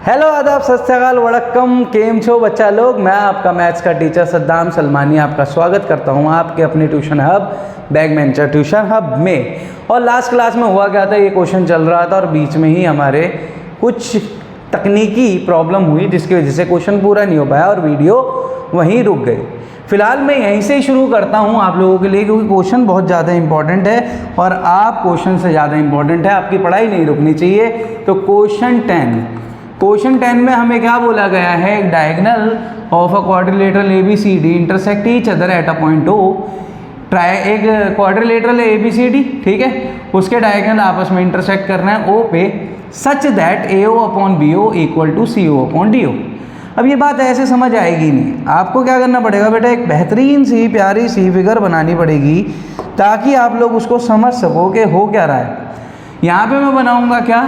Hello आदाब सत श्री अकाल वड़क्कम केम छो बच्चा लोग। मैं आपका मैथ्स का टीचर सद्दाम सलमानी आपका स्वागत करता हूं आपके अपने tuition hub backbencher tuition hub में। और लास्ट क्लास में हुआ क्या था, ये क्वेश्चन चल रहा था और बीच में ही हमारे कुछ तकनीकी प्रॉब्लम हुई जिसकी वजह से क्वेश्चन पूरा नहीं हो पाया और वीडियो वहीं रुक गई। फिलहाल मैं यहीं से ही शुरू करता हूं आप लोगों के लिए, क्योंकि क्वेश्चन बहुत ज़्यादा इंपॉर्टेंट है और आप क्वेश्चन से ज़्यादा इंपॉर्टेंट है, आपकी पढ़ाई नहीं रुकनी चाहिए। तो क्वेश्चन 10 में हमें क्या बोला गया है, एक diagonal of a quadrilateral ABCD intersect each other at a point O। एक क्वाड्रिलेटरल है ABCD, ठीक है, उसके डायगोनल आपस में इंटरसेक्ट करना है O पे, such that AO upon BO equal to CO upon DO। अब ये बात ऐसे समझ आएगी नहीं, आपको क्या करना पड़ेगा बेटा, एक बेहतरीन सी प्यारी सी फिगर बनानी पड़ेगी ताकि आप लोग उसको समझ सको कि हो क्या रहा है। यहाँ पे मैं बनाऊँगा क्या,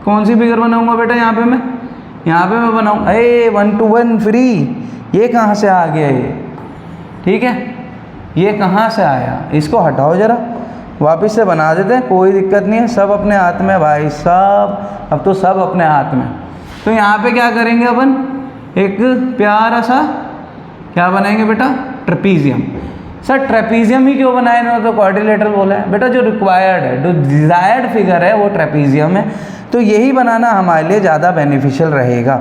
कौन सी फिगर बनाऊंगा बेटा, यहाँ पे मैं बनाऊंगा 1 to 1 फ्री। ये कहाँ से आ गया ये, ठीक है, ये कहाँ से आया, इसको हटाओ जरा, वापस से बना देते हैं, कोई दिक्कत नहीं है, सब अपने हाथ में भाई साहब, अब तो सब अपने हाथ में। तो यहाँ पे क्या करेंगे अपन, एक प्यारा सा क्या बनाएंगे बेटा, ट्रेपीजियम। सर ट्रेपीजियम ही क्यों बनाया इन्होंने, तो क्वाड्रिलेटरल बोला है बेटा, जो रिक्वायर्ड है, जो डिज़ायर्ड फिगर है वो ट्रेपीजियम है। तो यही बनाना हमारे लिए ज़्यादा बेनिफिशियल रहेगा,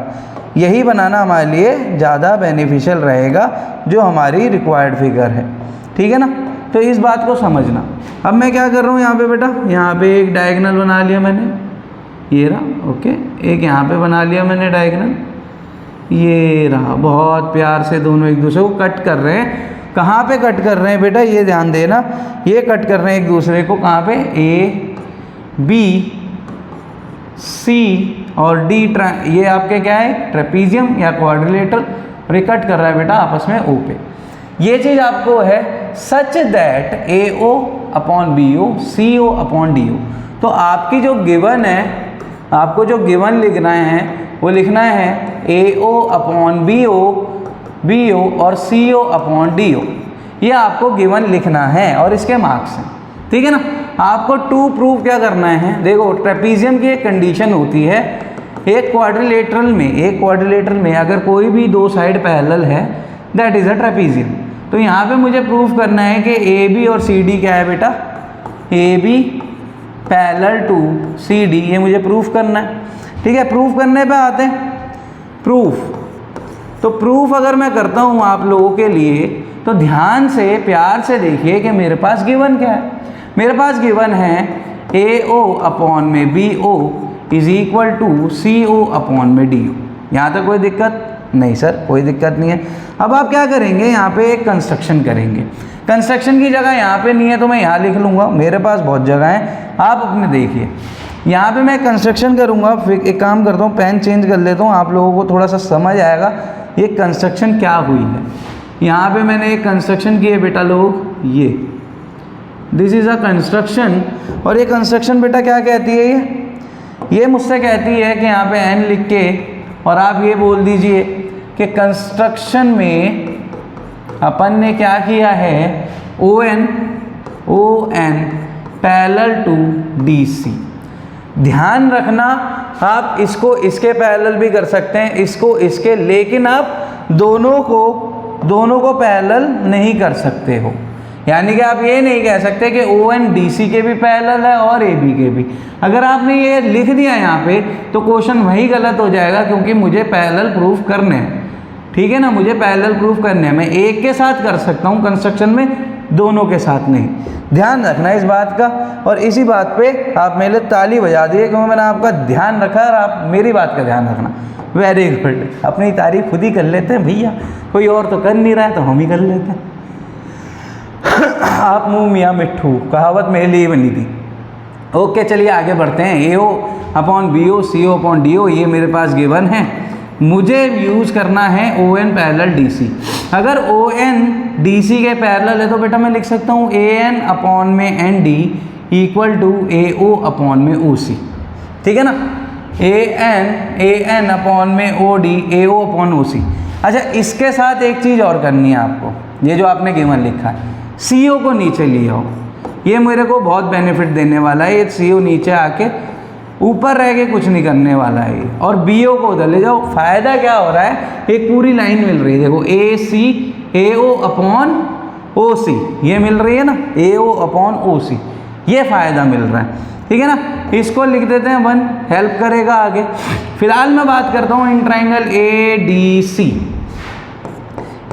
यही बनाना हमारे लिए ज़्यादा बेनिफिशियल रहेगा जो हमारी रिक्वायर्ड फिगर है, ठीक है ना। तो इस बात को समझना। अब मैं क्या कर रहा हूँ यहाँ पे बेटा, यहाँ पे एक डायगोनल बना लिया मैंने, ये रहा, ओके, एक यहाँ पे बना लिया मैंने डायगोनल, ये रहा। बहुत प्यार से दोनों एक दूसरे को कट कर रहे हैं। कहाँ पे कट कर रहे हैं बेटा, ये ध्यान देना, ये कट कर रहे हैं एक दूसरे को कहाँ पे, A B C और D। ये आपके क्या है, ट्रेपीजियम या क्वाड्रिलेटरल, और ये कट कर रहा है बेटा आपस में O पे। ये चीज़ आपको है सच that AO upon BO CO upon DO। तो आपकी जो गिवन है, आपको जो गिवन लिखना है वो लिखना है AO अपॉन BO और CO अपॉन DO। ये आपको गिवन लिखना है और इसके मार्क्स हैं, ठीक है ना। आपको टू प्रूव क्या करना है, देखो ट्रेपीजियम की एक कंडीशन होती है, एक क्वाड्रिलेटरल में अगर कोई भी दो साइड पैरेलल है दैट इज़ अ ट्रेपीजियम। तो यहाँ पे मुझे प्रूव करना है कि AB और CD क्या है बेटा, AB पैरेलल टू CD, ये मुझे प्रूफ करना है, ठीक है। प्रूफ करने पे आते हैं प्रूफ। तो प्रूफ अगर मैं करता हूँ आप लोगों के लिए तो ध्यान से प्यार से देखिए कि मेरे पास गिवन क्या है। मेरे पास गिवन है AO अपॉन में BO is equal to CO upon में DO। यहाँ तक कोई दिक्कत नहीं सर, कोई दिक्कत नहीं है। अब आप क्या करेंगे, यहाँ पे एक कंस्ट्रक्शन करेंगे। कंस्ट्रक्शन की जगह यहाँ पे नहीं है तो मैं यहाँ लिख लूँगा, मेरे पास बहुत जगह है, आप अपने देखिए। यहाँ पे मैं कंस्ट्रक्शन करूँगा, फिर एक काम करता हूँ, पेन चेंज कर लेता हूँ, आप लोगों को थोड़ा सा समझ आएगा ये कंस्ट्रक्शन क्या हुई है। यहाँ पे मैंने एक कंस्ट्रक्शन की है बेटा लोग, ये दिस इज़ अ कंस्ट्रक्शन। और ये कंस्ट्रक्शन बेटा क्या कहती है, ये मुझसे कहती है कि यहाँ पे n लिख के और आप ये बोल दीजिए कि कंस्ट्रक्शन में अपन ने क्या किया है, ON पैरेलल टू DC। ध्यान रखना, आप इसको इसके पैरेलल भी कर सकते हैं, इसको इसके, लेकिन आप दोनों को पैरेलल नहीं कर सकते हो। यानी कि आप ये नहीं कह सकते कि ON DC के भी पैरेलल है और AB के भी। अगर आपने ये लिख दिया यहाँ पे तो क्वेश्चन वही गलत हो जाएगा, क्योंकि मुझे पैरेलल प्रूफ करने हैं, ठीक है ना, मुझे पैरेलल प्रूफ करने हैं। मैं एक के साथ कर सकता हूँ कंस्ट्रक्शन में, दोनों के साथ नहीं। ध्यान रखना इस बात का, और इसी बात पे आप मेरे लिए ताली बजा दिए क्योंकि मैंने आपका ध्यान रखा और आप मेरी बात का ध्यान रखना। वेरी गुड, अपनी तारीफ खुद ही कर लेते हैं भैया, कोई और तो कर नहीं रहा है तो हम ही कर लेते हैं। आप मुँह मियाँ मिट्ठू, कहावत मेरे लिए बनी थी। ओके चलिए आगे बढ़ते हैं। AO upon BO CO upon DO, ये मेरे पास गिवन है, मुझे यूज़ करना है ON पैरेलल DC। अगर ON DC के पैरेलल है तो बेटा मैं लिख सकता हूँ AN अपॉन में ND equal to AO upon में OC, ठीक है ना। AN अपॉन में OD AO अपॉन OC। अच्छा, इसके साथ एक चीज़ और करनी है आपको, ये जो आपने गिवन लिखा है, CO को नीचे ले आओ, ये मेरे को बहुत बेनिफिट देने वाला है। ये CO नीचे आके ऊपर रह के कुछ नहीं करने वाला है ये, और बी ओ को उधर ले जाओ। फ़ायदा क्या हो रहा है, एक पूरी लाइन मिल रही है, देखो ए सी ए ओ अपॉन ओ सी, ये मिल रही है ना, ए ओ अपॉन ओ सी, ये फ़ायदा मिल रहा है, ठीक है ना। इसको लिख देते हैं 1, हेल्प करेगा आगे। फिलहाल मैं बात करता हूँ in triangle A D C,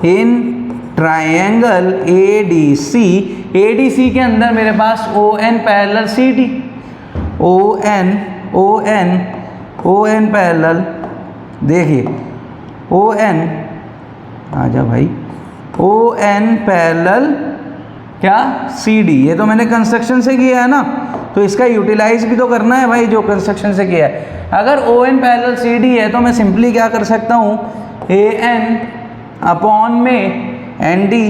in triangle A D C के अंदर मेरे पास O N parallel C D, O N parallel, देखिए ओ एन, आजा भाई, ओ एन पैरेलल क्या सी डी, ये तो मैंने कंस्ट्रक्शन से किया है ना, तो इसका यूटिलाइज भी तो करना है भाई जो कंस्ट्रक्शन से किया है। अगर O N parallel C D है तो मैं सिंपली क्या कर सकता हूँ, ए एन अपॉन में N D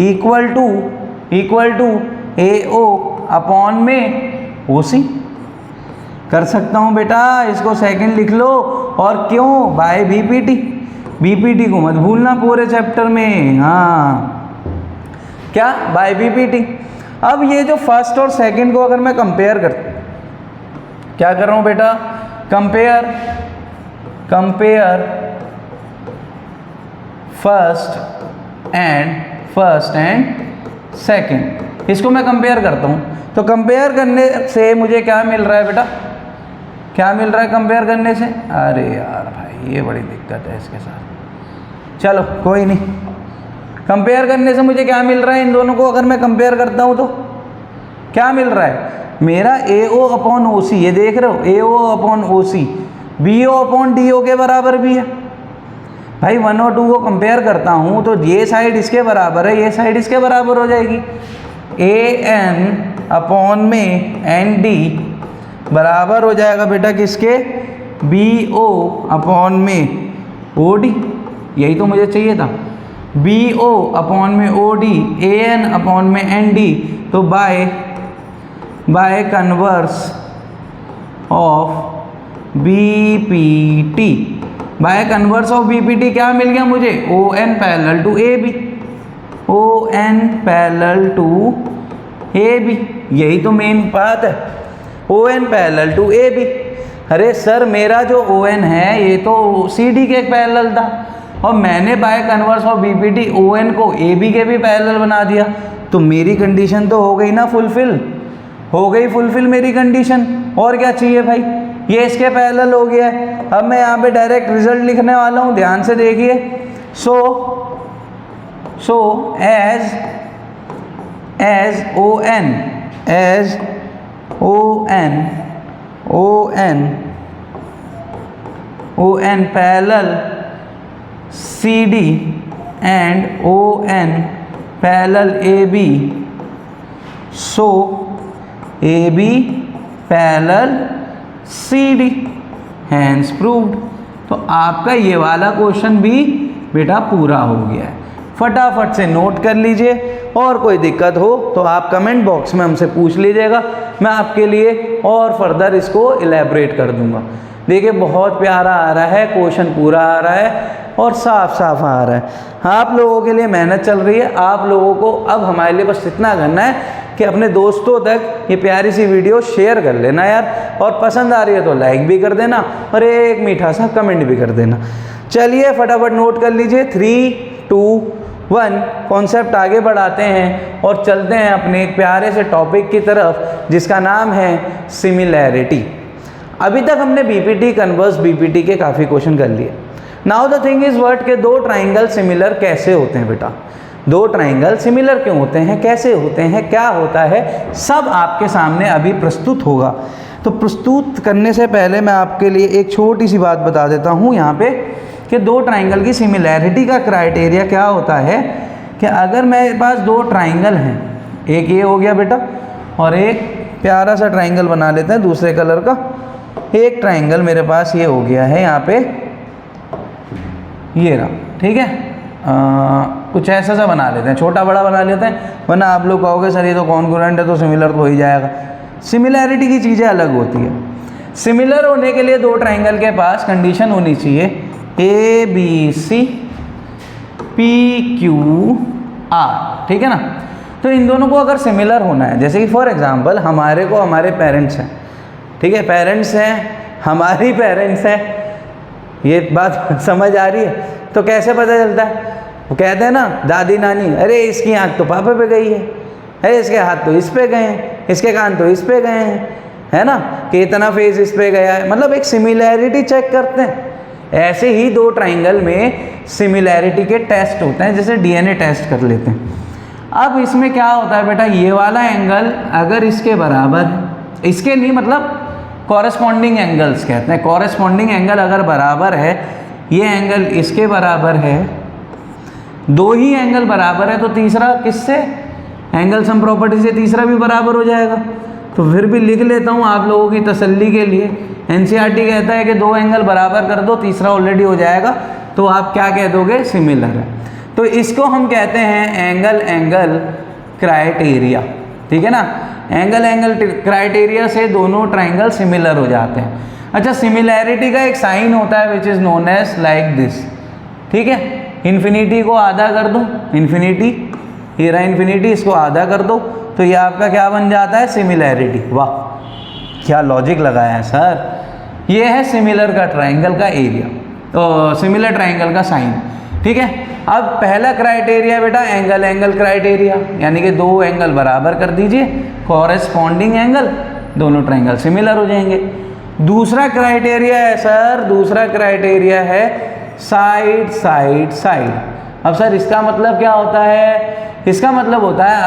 equal to A O upon में ओ सी कर सकता हूँ बेटा। इसको सेकंड लिख लो, और क्यों, बाय बीपीटी को मत भूलना पूरे चैप्टर में, हाँ क्या, बाय बीपीटी। अब ये जो फर्स्ट और सेकंड को अगर मैं कंपेयर क्या कर रहा हूँ बेटा, कंपेयर फर्स्ट एंड सेकंड, इसको मैं कंपेयर करता हूँ। तो कंपेयर करने से मुझे क्या मिल रहा है बेटा, क्या मिल रहा है कंपेयर करने से, अरे यार भाई ये बड़ी दिक्कत है इसके साथ, चलो कोई नहीं। कंपेयर करने से मुझे क्या मिल रहा है, इन दोनों को अगर मैं कंपेयर करता हूँ तो क्या मिल रहा है मेरा, ए ओ अपॉन ओ सी, ये देख रहे हो, A O upon O C B O upon D O के बराबर भी है भाई। 1 और 2 को कंपेयर करता हूँ तो ये साइड इसके बराबर है, ये साइड इसके बराबर हो जाएगी। ए एन अपॉन में एन डी बराबर हो जाएगा बेटा किसके, बी ओ अपॉन में ओ डी, यही तो मुझे चाहिए था, बी ओ अपॉन में O D, A N upon में एन डी, तो by converse of B P T, by converse of B P T क्या मिल गया मुझे, O N parallel to A B, O N parallel to A B, यही तो main बात है, O N parallel to A B. अरे sir मेरा जो ओ एन है ये तो सी डी के पैरेलल था, और मैंने by converse of B P T O N को ए बी के भी पैरेलल बना दिया, तो मेरी कंडीशन तो हो गई ना फुलफिल, हो गई फुलफिल मेरी कंडीशन। और क्या चाहिए भाई, ये इसके पैरेलल हो गया है। अब मैं यहाँ पे डायरेक्ट रिजल्ट लिखने वाला हूँ, ध्यान से देखिए। So as O N parallel C D and O N parallel A B, so A B parallel C D, hence proved. तो आपका ये वाला क्वेश्चन भी बेटा पूरा हो गया है। फटाफट से नोट कर लीजिए, और कोई दिक्कत हो तो आप कमेंट बॉक्स में हमसे पूछ लीजिएगा, मैं आपके लिए और फर्दर इसको इलेबरेट कर दूंगा। देखिए बहुत प्यारा आ रहा है, क्वेश्चन पूरा आ रहा है और साफ साफ आ रहा है। आप लोगों के लिए मेहनत चल रही है, आप लोगों को अब हमारे लिए बस इतना करना है कि अपने दोस्तों तक ये प्यारी सी वीडियो शेयर कर लेना यार, और पसंद आ रही है तो लाइक भी कर देना, और एक मीठा सा कमेंट भी कर देना। चलिए फटाफट नोट कर लीजिए, 3, 2, 1 कॉन्सेप्ट आगे बढ़ाते हैं और चलते हैं अपने एक प्यारे से टॉपिक की तरफ जिसका नाम है सिमिलैरिटी। अभी तक हमने बीपीटी, कन्वर्स बीपीटी के काफ़ी क्वेश्चन कर लिए। Now the thing is what के दो ट्राइंगल सिमिलर कैसे होते हैं बेटा, दो ट्राइंगल सिमिलर क्यों होते हैं, कैसे होते हैं, क्या होता है, सब आपके सामने अभी प्रस्तुत होगा। तो प्रस्तुत करने से पहले मैं आपके लिए एक छोटी सी बात बता देता हूँ यहाँ पे कि दो ट्राइंगल की सिमिलैरिटी का क्राइटेरिया क्या होता है कि अगर मेरे पास दो ट्राइंगल हैं, एक ये हो गया बेटा और एक प्यारा सा ट्राइंगल बना लेते हैं दूसरे कलर का। एक ट्राइंगल मेरे पास ये हो गया है यहाँ पे, ये रहा, ठीक है। कुछ ऐसा सा बना लेते हैं, छोटा बड़ा बना लेते हैं, वरना आप लोग कहोगे सर ये तो कॉन्ग्रुएंट है तो सिमिलर तो हो ही जाएगा। सिमिलैरिटी की चीज़ें अलग होती है। सिमिलर होने के लिए दो ट्राइंगल के पास कंडीशन होनी चाहिए A B C P Q R, ठीक है ना। तो इन दोनों को अगर सिमिलर होना है, जैसे कि फॉर एग्जांपल हमारे को हमारे पेरेंट्स हैं, ठीक है, पेरेंट्स हैं, हमारी पेरेंट्स हैं, ये बात समझ आ रही है। तो कैसे पता चलता है? वो कहते हैं ना दादी नानी, अरे इसकी आँख तो पापा पे गई है, अरे इसके हाथ तो इस पे गए हैं, इसके कान तो इस पे गए हैं, है ना, कि इतना फेस इस पे गया है, मतलब एक सिमिलैरिटी चेक करते हैं। ऐसे ही दो ट्राइंगल में सिमिलैरिटी के टेस्ट होते हैं, जैसे डीएनए टेस्ट कर लेते हैं। अब इसमें क्या होता है बेटा, ये वाला एंगल अगर इसके बराबर है, इसके नहीं मतलब कॉरेस्पॉन्डिंग एंगल्स कहते हैं, कॉरेस्पॉन्डिंग एंगल अगर बराबर है, ये एंगल इसके बराबर है, दो ही एंगल बराबर है, तो तीसरा किससे, एंगल सम प्रॉपर्टी से तीसरा भी बराबर हो जाएगा। तो फिर भी लिख लेता हूँ आप लोगों की तसल्ली के लिए, एनसीईआरटी कहता है कि दो एंगल बराबर कर दो, तीसरा ऑलरेडी हो जाएगा, तो आप क्या कह दोगे, सिमिलर है। तो इसको हम कहते हैं एंगल एंगल क्राइटेरिया, ठीक है ना, एंगल एंगल क्राइटेरिया से दोनों ट्राइंगल सिमिलर हो जाते हैं। अच्छा, सिमिलैरिटी का एक साइन होता है which is known as like this, ठीक है, इन्फिनिटी को आधा कर दो, इन्फिनिटी, ये रहा इन्फिनिटी, इसको आधा कर दो, तो ये आपका क्या बन जाता है, सिमिलैरिटी। वाह, क्या लॉजिक लगाया है सर। ये है सिमिलर का ट्राइंगल का एरिया, तो सिमिलर ट्राइंगल का साइन, ठीक है। अब पहला क्राइटेरिया बेटा एंगल एंगल क्राइटेरिया, यानी कि दो एंगल बराबर कर दीजिए, कॉरेस्पॉन्डिंग एंगल, दोनों ट्राइंगल सिमिलर हो जाएंगे। दूसरा क्राइटेरिया है सर, दूसरा क्राइटेरिया है साइड साइड साइड। अब सर इसका मतलब क्या होता है, इसका मतलब होता है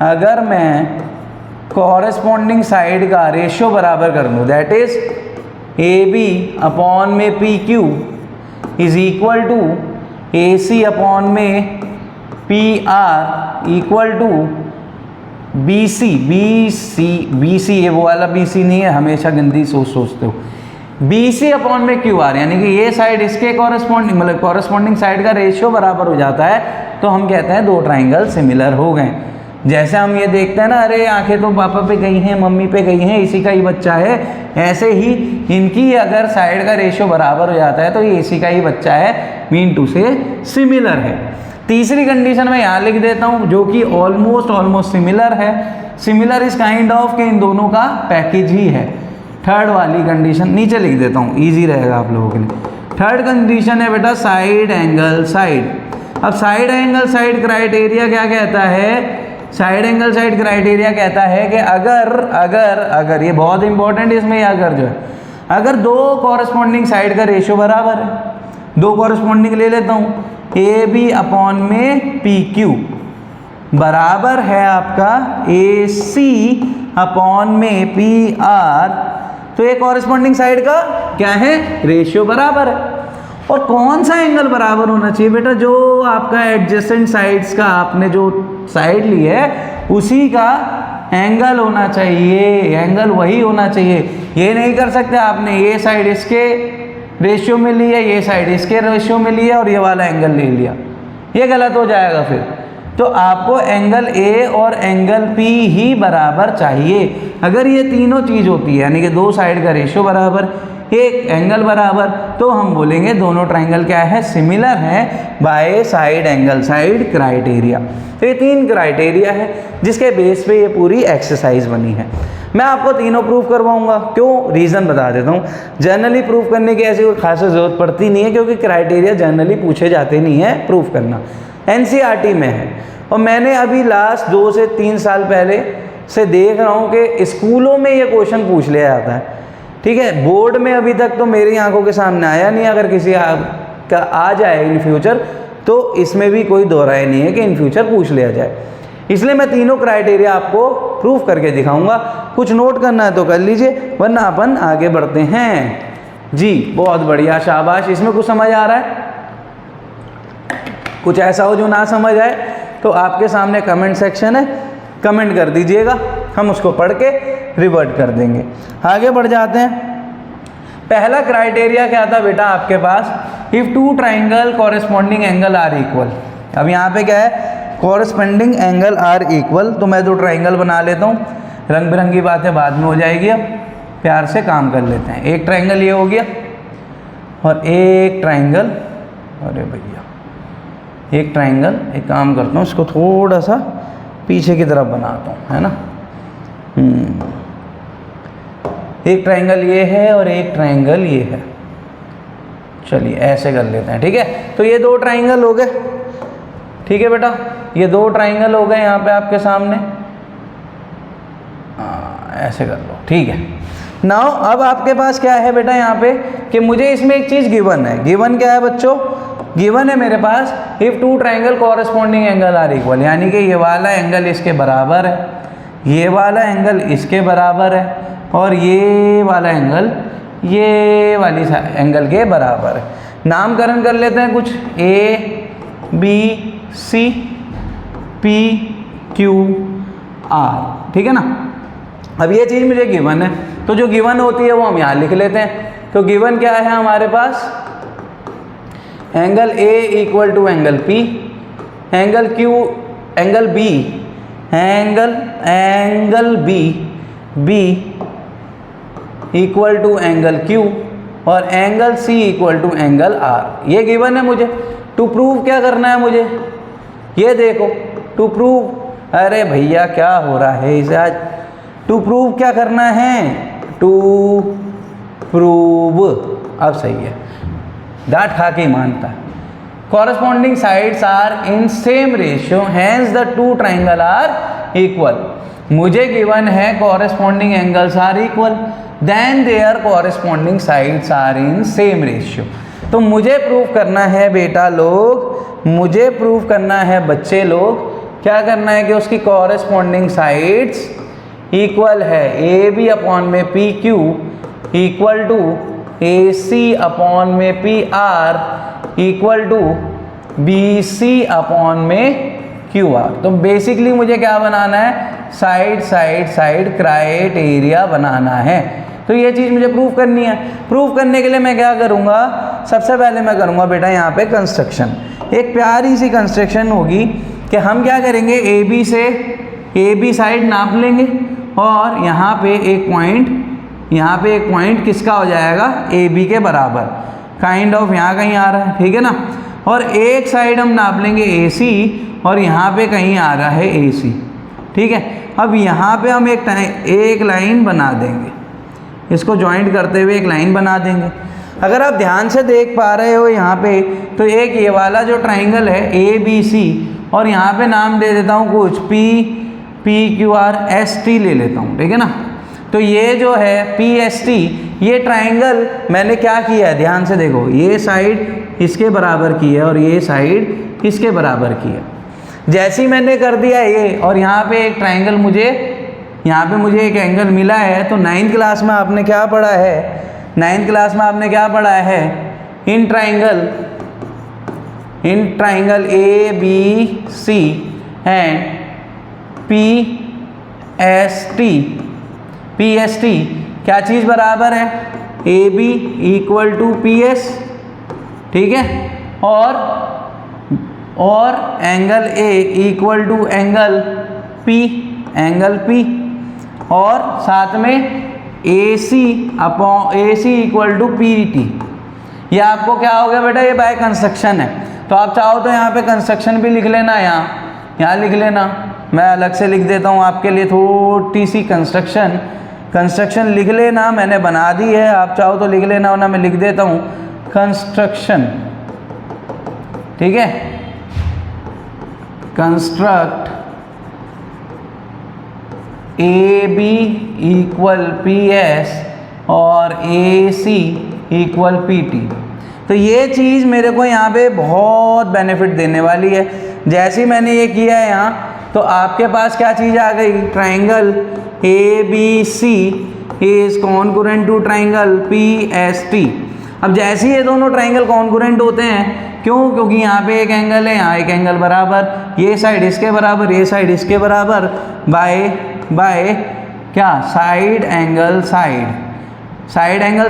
अगर मैं कॉरेस्पॉन्डिंग साइड का रेशियो बराबर कर दूँ, that is A B upon में P Q is equal to A C upon में P R equal to B C, ये वो वाला बी सी नहीं है, हमेशा गंदी सोचते हो, बी सी अपॉन में क्यू आर, यानी कि ये साइड इसके कॉरेस्पॉन्डिंग, मतलब कॉरेस्पॉन्डिंग साइड का रेशियो बराबर हो जाता है, तो हम कहते हैं दो ट्राइंगल सिमिलर हो गए। जैसे हम ये देखते हैं ना, अरे आंखें तो पापा पे गई हैं, मम्मी पे गई हैं, इसी का ही बच्चा है, ऐसे ही इनकी अगर साइड का रेशियो बराबर हो जाता है तो ये इसी का ही बच्चा है, मीन टू से सिमिलर है। तीसरी कंडीशन मैं यहाँ लिख देता हूँ, जो कि ऑलमोस्ट सिमिलर है, सिमिलर इज काइंड ऑफ के इन दोनों का पैकेज ही है। थर्ड वाली कंडीशन नीचे लिख देता हूँ, ईजी रहेगा आप लोगों के लिए। थर्ड कंडीशन है बेटा साइड एंगल साइड। अब साइड एंगल साइड क्राइटेरिया क्या कहता है, साइड एंगल साइड क्राइटेरिया कहता है कि अगर ये बहुत इंपॉर्टेंट है, इसमें अगर जो है, अगर दो कॉरेस्पॉन्डिंग साइड का रेशियो बराबर है, दो कॉरेस्पॉन्डिंग ले लेता हूँ, ए बी अपॉन में पी क्यू बराबर है आपका ए सी अपॉन में पी आर, तो ये कॉरेस्पॉन्डिंग साइड का क्या है, रेशियो बराबर है। और कौन सा एंगल बराबर होना चाहिए बेटा, जो आपका एडजेसेंट साइड्स का आपने जो साइड ली है उसी का एंगल होना चाहिए, एंगल वही होना चाहिए। ये नहीं कर सकते आपने ये साइड इसके रेशियो में ली है, ये साइड इसके रेशियो में ली है और ये वाला एंगल ले लिया, ये गलत हो जाएगा फिर। तो आपको एंगल ए और एंगल पी ही बराबर चाहिए। अगर ये तीनों चीज़ होती है, यानी कि दो साइड का रेशियो बराबर, एक एंगल बराबर, तो हम बोलेंगे दोनों ट्राइंगल क्या है, सिमिलर है by side angle side criteria. तो ये तीन क्राइटेरिया है जिसके बेस पे ये पूरी एक्सरसाइज बनी है। मैं आपको तीनों प्रूफ करवाऊंगा, क्यों, रीज़न बता देता हूँ। जनरली प्रूफ करने की ऐसी कोई खास ज़रूरत पड़ती नहीं है, क्योंकि क्राइटेरिया जनरली पूछे जाते नहीं है प्रूफ करना, एनसीईआरटी में है। और मैंने अभी लास्ट 2 से 3 साल पहले से देख रहा हूँ कि स्कूलों में ये क्वेश्चन पूछ लिया जाता है, ठीक है। बोर्ड में अभी तक तो मेरी आंखों के सामने आया नहीं, अगर किसी का आ जाए इन फ्यूचर तो इसमें भी कोई दो राय नहीं है कि इन फ्यूचर पूछ लिया जाए। इसलिए मैं तीनों क्राइटेरिया आपको प्रूफ करके दिखाऊंगा। कुछ नोट करना है तो कर लीजिए, वरना अपन आगे बढ़ते हैं। जी बहुत बढ़िया, शाबाश। इसमें कुछ समझ आ रहा है? कुछ ऐसा हो जो ना समझ आए तो आपके सामने कमेंट सेक्शन है, कमेंट कर दीजिएगा, हम उसको पढ़ के रिवर्ट कर देंगे। आगे बढ़ जाते हैं। पहला क्राइटेरिया क्या था बेटा आपके पास, if two triangle corresponding angle are equal. अब यहाँ पे क्या है, कॉरेस्पॉन्डिंग एंगल आर इक्वल, तो मैं 2 ट्राइंगल बना लेता हूँ, रंग बिरंगी बातें बाद में हो जाएगी, अब प्यार से काम कर लेते हैं। एक ट्राइंगल ये हो गया और एक ट्राइंगल, अरे भैया एक ट्राइंगल, एक काम करता हूँ इसको थोड़ा सा पीछे की तरफ बनाता हूँ, है ना। एक ट्राइंगल ये है और एक ट्राइंगल ये है। चलिए ऐसे कर लेते हैं, ठीक है। तो ये दो ट्राइंगल हो गए, ठीक है बेटा, ये दो ट्राइंगल हो गए यहाँ पे आपके सामने। ऐसे कर लो, ठीक है। नाउ अब आपके पास क्या है बेटा यहाँ पे कि मुझे इसमें एक चीज़ गिवन है। गिवन क्या है बच्चों? गिवन है मेरे पास if two triangle corresponding angle are equal, यानी कि ये वाला एंगल इसके बराबर है, ये वाला एंगल इसके बराबर है, और ये वाला एंगल ये वाली एंगल के बराबर है। नामकरण कर लेते हैं कुछ, A B C P Q R, ठीक है ना। अब ये चीज़ मुझे गिवन है, तो जो गिवन होती है वो हम यहाँ लिख लेते हैं। तो गिवन क्या है हमारे पास? Angle A equal to angle P, angle Q, angle B, angle B equal to angle Q, और angle C equal to angle R. ये गिवन है मुझे। टू प्रूव क्या करना है मुझे? ये देखो, टू प्रूव, अरे भैया क्या हो रहा है इसे आज? टू प्रूव क्या करना है? टू प्रूव, अब सही है, डांट खा के मानता है। Corresponding sides are in same ratio, hence the two triangle are equal. मुझे गिवन है corresponding angles are equal, then their corresponding sides are in same ratio. तो मुझे प्रूव करना है बेटा लोग, मुझे प्रूव करना है बच्चे लोग, क्या करना है कि उसकी कॉरस्पॉन्डिंग साइड्स इक्वल है। ए बी अपॉन में P Q equal to A C upon में P R equal to B C upon में क्यू आर। तो बेसिकली मुझे क्या बनाना है? साइड साइड साइड क्राइटेरिया बनाना है। तो ये चीज़ मुझे प्रूव करनी है। प्रूव करने के लिए मैं क्या करूँगा? सबसे पहले मैं करूँगा बेटा यहाँ पे कंस्ट्रक्शन। एक प्यारी सी कंस्ट्रक्शन होगी कि हम क्या करेंगे, ए बी साइड नाप लेंगे, और यहाँ पे एक पॉइंट किसका हो जाएगा? ए बी के बराबर, काइंड ऑफ यहाँ कहीं आ रहा है, ठीक है ना। और एक साइड हम नाप लेंगे ए सी, और यहाँ पे कहीं आ रहा है ए सी, ठीक है। अब यहाँ पे हम एक लाइन बना देंगे, इसको जॉइंट करते हुए एक लाइन बना देंगे। अगर आप ध्यान से देख पा रहे हो यहाँ पे, तो एक ये वाला जो ट्राइंगल है ए बी सी, और यहाँ पे नाम दे देता हूँ कुछ P Q R S T ले लेता हूँ, ठीक है ना। तो ये जो है पी एस टी, ये ट्राइंगल मैंने क्या किया है, ध्यान से देखो, ये साइड इसके बराबर की है और ये साइड इसके बराबर की है। जैसे ही मैंने कर दिया ये, और यहाँ पे एक ट्राइंगल यहाँ पे मुझे एक एंगल मिला है। तो 9th क्लास में आपने क्या पढ़ा है? 9th क्लास में आपने क्या पढ़ा है? In triangle A B C and P S T क्या चीज़ बराबर है? A B equal to P S, ठीक है, और angle A equal to angle P, और साथ में A C equal to P T. ये आपको क्या हो गया बेटा? ये बाय कंस्ट्रक्शन है। तो आप चाहो तो यहाँ पे कंस्ट्रक्शन भी लिख लेना, यहाँ लिख लेना, मैं अलग से लिख देता हूँ आपके लिए थोड़ी सी कंस्ट्रक्शन लिख लेना, मैंने बना दी है, आप चाहो तो लिख लेना, वरना मैं लिख देता हूँ कंस्ट्रक्शन, ठीक है। Construct A B equal P S और A C equal P T. तो ये चीज़ मेरे को यहाँ पे बहुत बेनिफिट देने वाली है। जैसे ही मैंने ये किया है यहाँ, तो आपके पास क्या चीज़ आ गई? Triangle A B C is concurrent to triangle P S T. अब जैसे ही ये दोनों ट्राइंगल कॉन्करेंट होते हैं, क्यों? क्योंकि यहाँ पे एक एंगल है, यहाँ एक एंगल बराबर, ये साइड इसके बराबर, ये साइड इसके बराबर, बाय क्या? साइड एंगल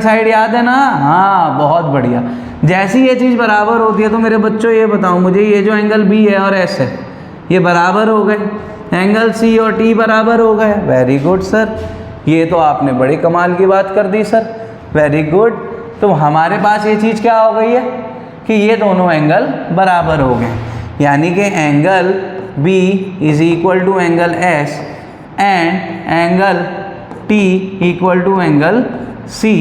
साइड याद है ना? हाँ, बहुत बढ़िया। जैसी ये चीज़ बराबर होती है, तो मेरे बच्चों ये बताओ मुझे, ये जो एंगल बी है और एस है, ये बराबर हो गए, एंगल सी और टी बराबर हो गए। वेरी गुड सर, ये तो आपने बड़ी कमाल की बात कर दी सर, वेरी गुड। तो हमारे पास ये चीज़ क्या हो गई है कि ये दोनों एंगल बराबर हो गए, यानी कि angle B is equal to angle S and angle T equal to angle C,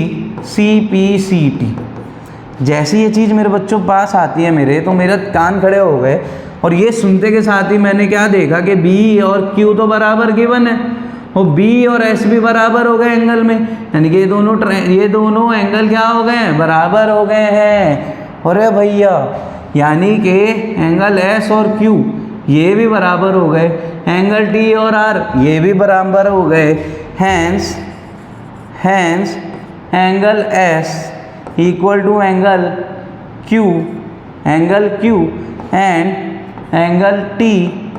C P C T. जैसे ये चीज़ मेरे बच्चों पास आती है मेरे, तो मेरे कान खड़े हो गए और ये सुनते के साथ ही मैंने क्या देखा कि बी और क्यू तो बराबर गिवन है और बी और एस भी बराबर हो गए एंगल में, यानी कि ये दोनों एंगल क्या हो गए हैं, बराबर हो गए हैं। अरे भैया, यानी कि एंगल एस और क्यू ये भी बराबर हो गए, एंगल टी और आर ये भी बराबर हो गए। Hence angle S equal to angle Q and angle T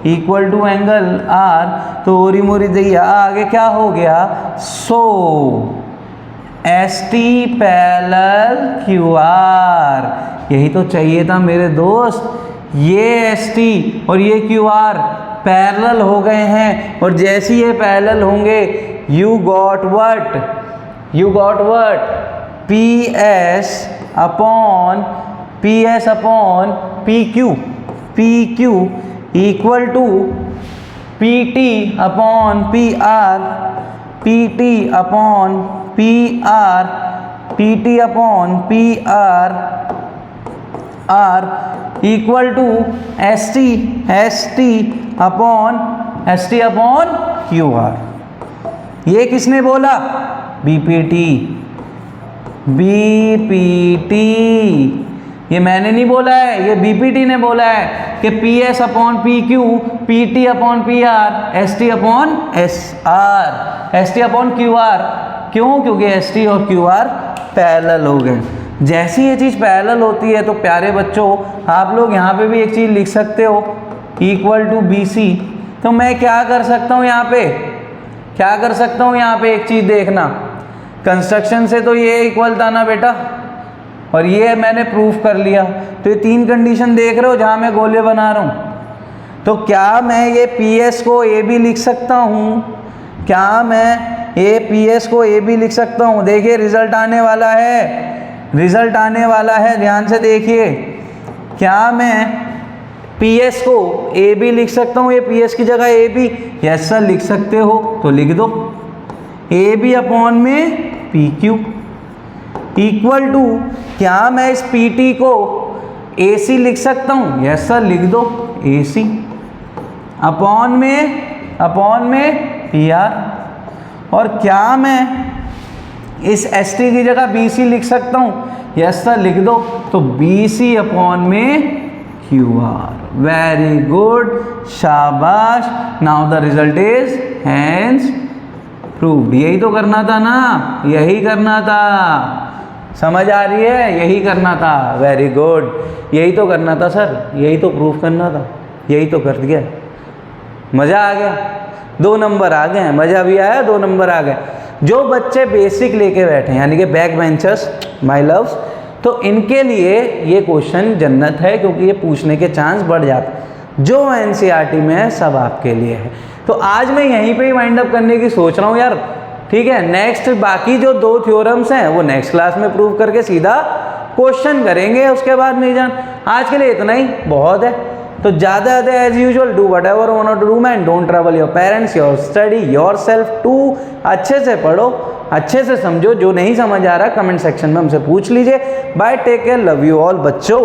equal to angle R. तो ओरी मोरी दैया आगे क्या हो गया, so S T parallel Q R. यही तो चाहिए था मेरे दोस्त, ये एस टी और ये क्यू आर पैरेलल हो गए हैं, और जैसे ये पैरेलल होंगे you got what, P S upon P Q equal to P T upon P R equal to S T upon Q R. ये किसने बोला, बीपीटी। ये मैंने नहीं बोला है, ये बीपीटी ने बोला है कि P S upon P Q, P T upon P are, S T upon Q are. क्यों, क्योंकि एस टी और क्यू आर पैरेलल हो गए। जैसी ये चीज़ पैरेलल होती है तो प्यारे बच्चों आप लोग यहाँ पे भी एक चीज़ लिख सकते हो, इक्वल टू बी सी। तो मैं क्या कर सकता हूँ यहाँ पे, एक चीज़ देखना, कंस्ट्रक्शन से तो ये इक्वल था ना बेटा, और ये मैंने प्रूफ कर लिया। तो ये 3 कंडीशन देख रहे हो जहाँ मैं गोले बना रहा हूँ। तो क्या मैं ये पी एस को ए भी लिख सकता हूँ, लिख सकता हूँ। देखिए रिजल्ट आने वाला है, ध्यान से देखिए। क्या मैं पी एस को ए भी लिख सकता हूँ, ये पी एस की जगह ए बी, यस सर लिख सकते हो, तो लिख दो ए बी अपॉन में पी क्यू इक्वल टू, क्या मैं इस पी टी को ए सी लिख सकता हूँ, यस सर लिख दो ए सी अपॉन में पी आर। और क्या मैं इस एस टी की जगह बी सी लिख सकता हूँ, यस सर लिख दो, तो बी सी अपॉन में क्यू आर। वेरी गुड, शाबाश। Now the result is hence proved. यही तो करना था ना, यही करना था, समझ आ रही है, यही करना था। वेरी गुड, यही तो करना था सर, यही तो प्रूफ करना था, यही तो कर दिया। मज़ा आ गया, 2 नंबर आ गए हैं, मज़ा भी आया, 2 नंबर आ गए। जो बच्चे बेसिक लेके बैठे हैं यानी कि बैक बेंचर्स माय लव्स, तो इनके लिए ये क्वेश्चन जन्नत है, क्योंकि ये पूछने के चांस बढ़ जाते हैं। जो एनसीईआरटी में है सब आपके लिए है। तो आज मैं यहीं पे ही वाइंड अप करने की सोच रहा हूँ यार, ठीक है। नेक्स्ट बाकी जो 2 थ्योरम्स हैं वो नेक्स्ट क्लास में प्रूव करके सीधा क्वेश्चन करेंगे, उसके बाद नहीं जान। आज के लिए इतना ही बहुत है। तो ज़्यादा as usual do whatever want to do man, don't trouble your parents, your study yourself too. अच्छे से पढ़ो, अच्छे से समझो, जो नहीं समझ आ रहा कमेंट सेक्शन में हमसे पूछ लीजिए। Bye, take care, love you all बच्चों।